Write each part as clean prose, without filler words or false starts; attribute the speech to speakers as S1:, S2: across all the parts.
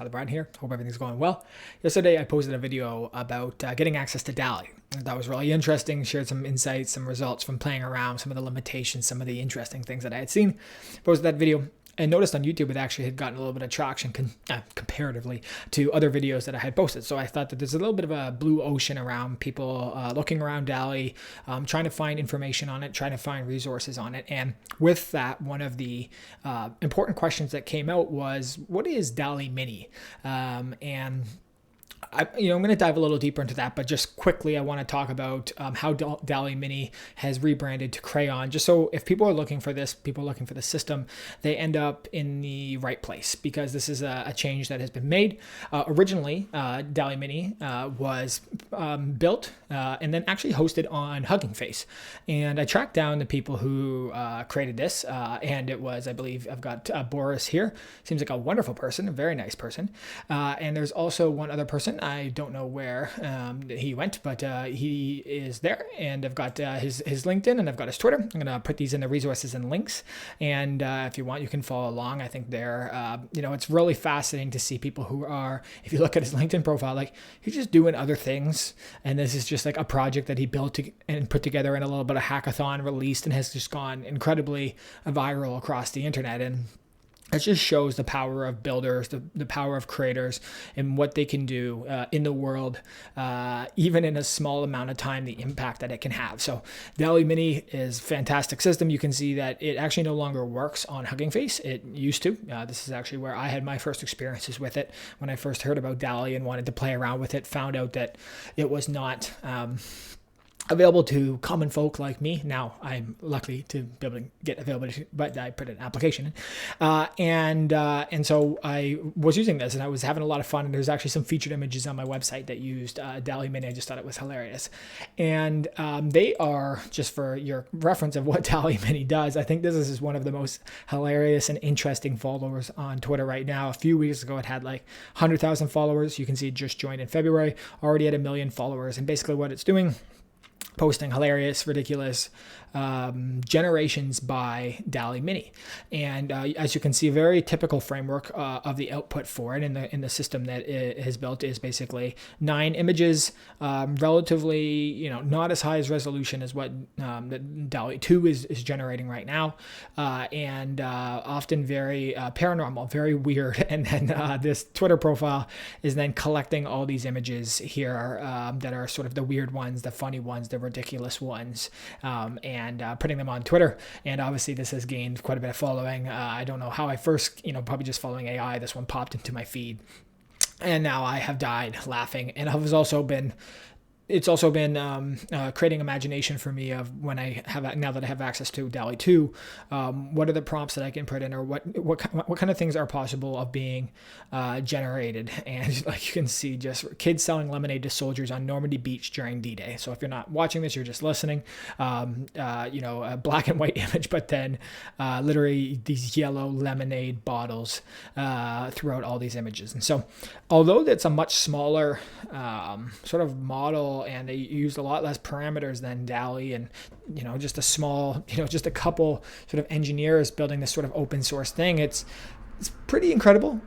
S1: Tyler Brown here. Hope everything's going well. Yesterday, I posted a video about getting access to DALL-E. That was really interesting. Shared some insights, some results from playing around, some of the limitations, some of the interesting things that I had seen. Posted that video and noticed on YouTube it actually had gotten a little bit of traction comparatively to other videos that I had posted. So I thought that there's a little bit of a blue ocean around people looking around DALL-E, trying to find information on it, trying to find resources on it. And with that, one of the important questions that came out was, what is DALL-E Mini? I'm going to dive a little deeper into that, but just quickly, I want to talk about how DALL-E Mini has rebranded to Craiyon, just so if people are looking for this, people are looking for the system, they end up in the right place, because this is a change that has been made. Originally, DALL-E Mini was built and then actually hosted on Hugging Face. And I tracked down the people who created this, and it was, I believe, I've got Boris here. Seems like a wonderful person, a very nice person. And there's also one other person. I don't know where he went, but he is there, and I've got his LinkedIn, and I've got his Twitter. I'm going to put these in the resources and links, and if you want, you can follow along. I think they're, it's really fascinating to see people who are, if you look at his LinkedIn profile, like, he's just doing other things, and this is just like a project that he built and put together in a little bit of hackathon, released, and has just gone incredibly viral across the internet. And it just shows the power of builders, the power of creators, and what they can do in the world, even in a small amount of time, the impact that it can have. So DALL-E Mini is a fantastic system. You can see that it actually no longer works on Hugging Face. It used to. This is actually where I had my first experiences with it. When I first heard about DALL-E and wanted to play around with it, found out that it was not available to common folk like me. Now I'm lucky to be able to get availability, but I put an application in. And so I was using this, and I was having a lot of fun. And there's actually some featured images on my website that used DALL-E Mini. I just thought it was hilarious. And they are, just for your reference of what DALL-E Mini does, I think this is one of the most hilarious and interesting followers on Twitter right now. A few weeks ago, it had like 100,000 followers. You can see it just joined in February, already at 1 million followers. And basically what it's doing, posting hilarious, ridiculous generations by DALL-E Mini. And as you can see, a very typical framework of the output for it in the system that it has built is basically 9 images, relatively, not as high as resolution as what the DALL-E 2 is generating right now, and often very paranormal, very weird. And then this Twitter profile is then collecting all these images here that are sort of the weird ones, the funny ones, the ridiculous ones, and putting them on Twitter. And obviously this has gained quite a bit of following. I don't know how I first, probably just following AI, this one popped into my feed, and now I have died laughing. And it's also been creating imagination for me of when now that I have access to DALL-E 2, what are the prompts that I can put in, or what kind of things are possible of being generated. And like you can see, just kids selling lemonade to soldiers on Normandy Beach during D-Day. So if you're not watching this, you're just listening. A black and white image, but then literally these yellow lemonade bottles throughout all these images. And so although that's a much smaller sort of model, and they used a lot less parameters than DALL-E, and just a small, just a couple sort of engineers building this sort of open source thing, it's pretty incredible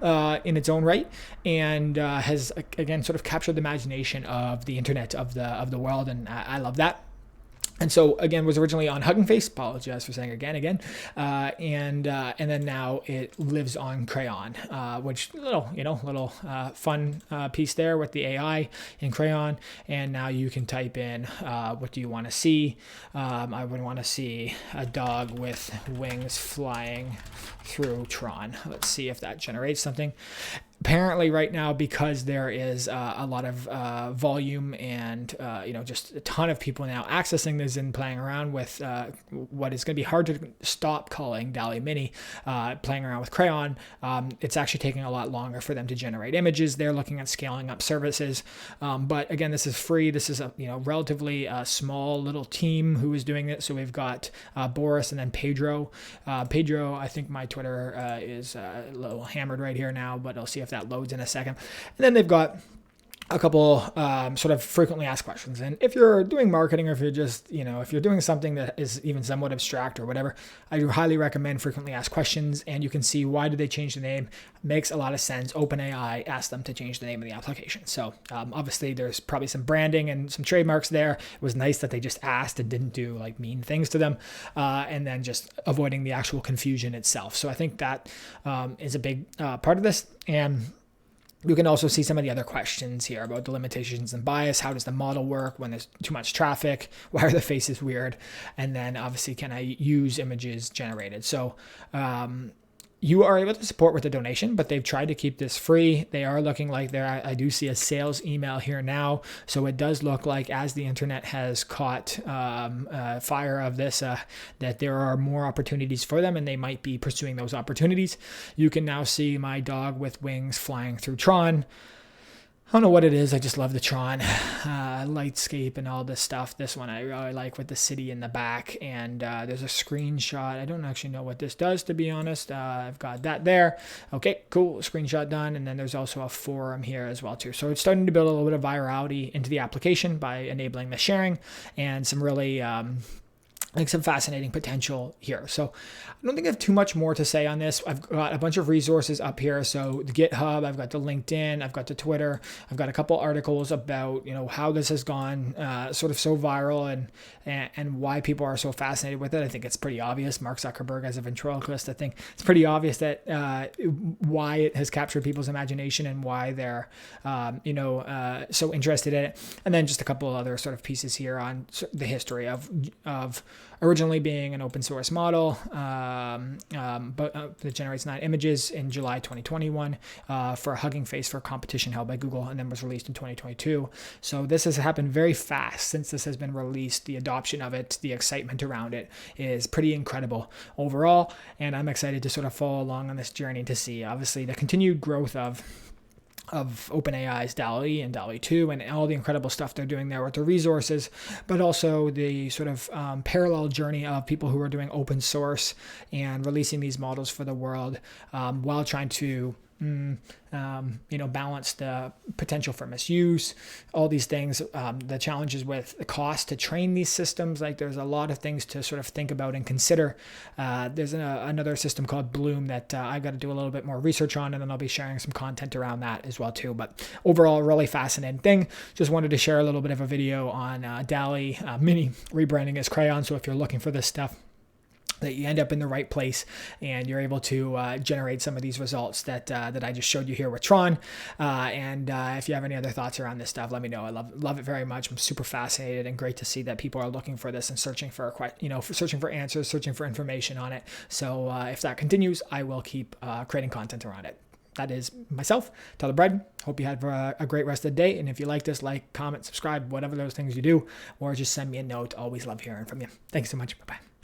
S1: in its own right, and has again sort of captured the imagination of the internet, of the world, and I love that. And so again, was originally on Hugging Face. Apologize for saying again. And then now it lives on Craiyon, which little fun piece there with the AI in Craiyon. And now you can type in what do you want to see. I would want to see a dog with wings flying through Tron. Let's see if that generates something. Apparently right now, because there is a lot of volume and just a ton of people now accessing this and playing around with what is going to be hard to stop calling DALL-E Mini, playing around with Craiyon, it's actually taking a lot longer for them to generate images. They're looking at scaling up services, but again, this is free. This is a relatively small little team who is doing it. So we've got Boris and then Pedro. Pedro, I think my Twitter is a little hammered right here now, but I'll see if that loads in a second. And then they've got a couple sort of frequently asked questions. And if you're doing marketing, or if you're just, if you're doing something that is even somewhat abstract or whatever, I do highly recommend frequently asked questions. And you can see why did they change the name. Makes a lot of sense. OpenAI asked them to change the name of the application. So obviously there's probably some branding and some trademarks there. It was nice that they just asked and didn't do like mean things to them, and then just avoiding the actual confusion itself. So I think that is a big part of this. And you can also see some of the other questions here about the limitations and bias. How does the model work when there's too much traffic? Why are the faces weird? And then obviously, can I use images generated? So you are able to support with a donation, but they've tried to keep this free. They are looking like I do see a sales email here now. So it does look like, as the internet has caught fire of this, that there are more opportunities for them, and they might be pursuing those opportunities. You can now see my dog with wings flying through Tron. I don't know what it is. I just love the Tron lightscape and all this stuff. This one I really like, with the city in the back. And there's a screenshot. I don't actually know what this does, to be honest. I've got that there. Okay, cool. Screenshot done. And then there's also a forum here as well too. So it's starting to build a little bit of virality into the application by enabling the sharing, and some really like some fascinating potential here. So I don't think I have too much more to say on this. I've got a bunch of resources up here. So the GitHub, I've got the LinkedIn, I've got the Twitter, I've got a couple articles about, how this has gone sort of so viral, and why people are so fascinated with it. I think it's pretty obvious. Mark Zuckerberg as a ventriloquist, I think it's pretty obvious that why it has captured people's imagination and why they're, so interested in it. And then just a couple of other sort of pieces here on the history of originally being an open source model, but that generates 9 images in July 2021 for a hugging face for a competition held by Google, and then was released in 2022. So this has happened very fast since this has been released. The adoption of it, the excitement around it is pretty incredible overall, and I'm excited to sort of follow along on this journey to see, obviously, the continued growth of OpenAI's DALL-E and DALL-E 2 and all the incredible stuff they're doing there with the resources, but also the sort of parallel journey of people who are doing open source and releasing these models for the world, while trying to balance the potential for misuse, all these things, the challenges with the cost to train these systems. Like, there's a lot of things to sort of think about and consider. There's another system called Bloom that I've got to do a little bit more research on, and then I'll be sharing some content around that as well too. But overall, a really fascinating thing. Just wanted to share a little bit of a video on DALL-E Mini rebranding as Craiyon. So if you're looking for this stuff, that you end up in the right place and you're able to generate some of these results that I just showed you here with Tron. And if you have any other thoughts around this stuff, let me know. I love it very much. I'm super fascinated, and great to see that people are looking for this and searching for searching for answers, searching for information on it. So if that continues, I will keep creating content around it. That is myself, Tyler Bread. Hope you have a great rest of the day. And if you like this, like, comment, subscribe, whatever those things you do, or just send me a note. Always love hearing from you. Thanks so much. Bye-bye.